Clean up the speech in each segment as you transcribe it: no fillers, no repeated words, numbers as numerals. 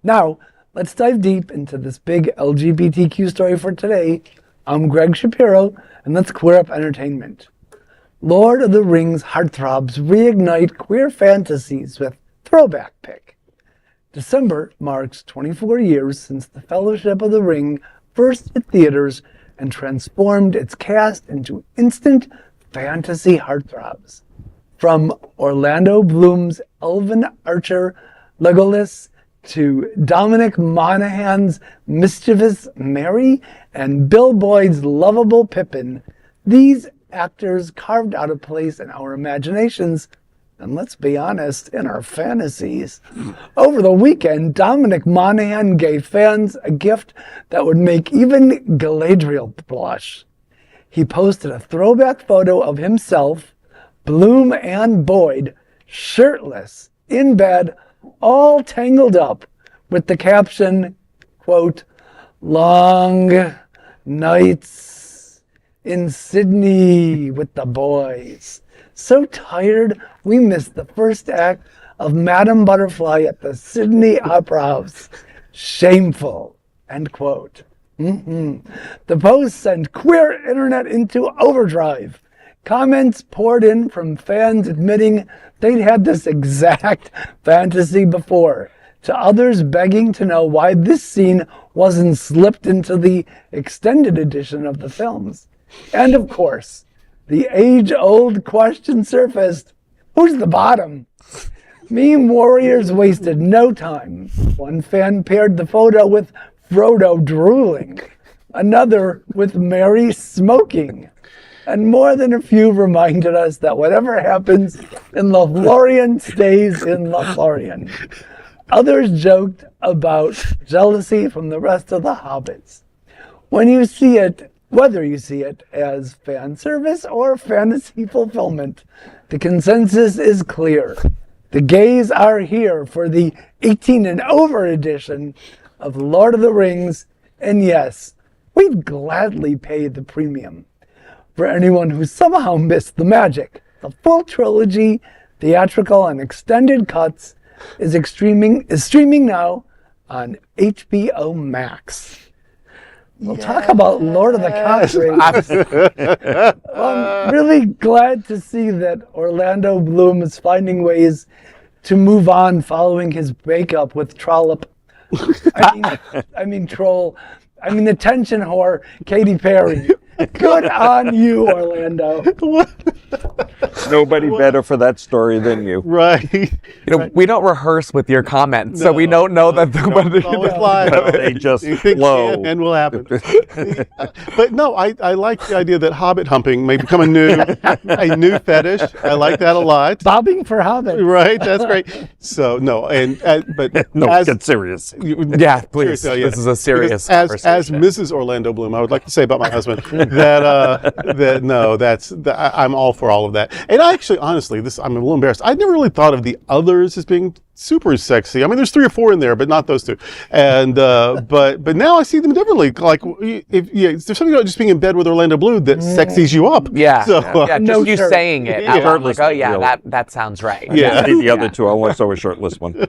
Now, let's dive deep into this big LGBTQ story for today. I'm Greg Shapiro, and let's queer up entertainment. Lord of the Rings Heartthrobs reignite queer fantasies with Throwback pick. December marks 24 years since the Fellowship of the Ring first hit theaters and transformed its cast into instant fantasy heartthrobs. From Orlando Bloom's elven archer Legolas to Dominic Monaghan's mischievous Merry and Bill Boyd's lovable Pippin, these actors carved out a place in our imaginations, and let's be honest, in our fantasies. Over the weekend, Dominic Monaghan gave fans a gift that would make even Galadriel blush. He posted a throwback photo of himself, Bloom and Boyd, shirtless, in bed, all tangled up, with the caption, quote, "Long nights in Sydney with the boys. So tired, we missed the first act of Madame Butterfly at the Sydney Opera House. Shameful," end quote. The post sent queer internet into overdrive. Comments poured in from fans admitting they'd had this exact fantasy before, to others begging to know why this scene wasn't slipped into the extended edition of the films. And of course, the age-old question surfaced: who's the bottom? Meme warriors wasted no time. One fan paired the photo with Frodo drooling, another with Merry smoking, and more than a few reminded us that whatever happens in Lothlorien stays in Lothlorien. Others joked about jealousy from the rest of the hobbits. Whether you see it as fan service or fantasy fulfillment, the consensus is clear. The gays are here for the 18 and over edition of Lord of the Rings, and yes, we'd gladly pay the premium. For anyone who somehow missed the magic, the full trilogy, theatrical and extended cuts, is streaming now on HBO Max. We'll talk about Lord of the Cock. I'm really glad to see that Orlando Bloom is finding ways to move on following his breakup with Trollop. The tension whore, Katy Perry. Good on you, Orlando. Nobody better for that story than you. Right. We don't rehearse with your comments, so we don't know that They just flow. And will happen. But no, I like the idea that hobbit humping may become a new fetish. I like that a lot. Bobbing for hobbits. Right, that's great. So no, but get serious. Yeah, please. This is a serious as Mrs. Orlando Bloom, I would like to say about my husband I'm all for all of that. And actually, honestly, I'm a little embarrassed. I'd never really thought of the others as being super sexy. I mean, there's 3 or 4 in there, but not those 2. And but now I see them differently. Like, there's something about just being in bed with Orlando Bloom that sexies you up. Yeah. So, just you saying it. I'm like, oh yeah, that sounds right. Yeah. The other 2, I only saw a shirtless one.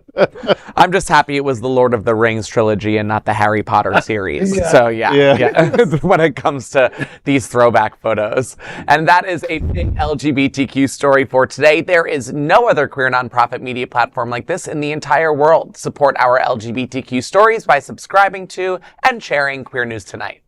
I'm just happy it was the Lord of the Rings trilogy and not the Harry Potter series. Yeah. So when it comes to these throwback photos. And that is a big LGBTQ story for today. There is no other queer nonprofit media platform like this in the entire world. Support our LGBTQ stories by subscribing to and sharing Queer News Tonight.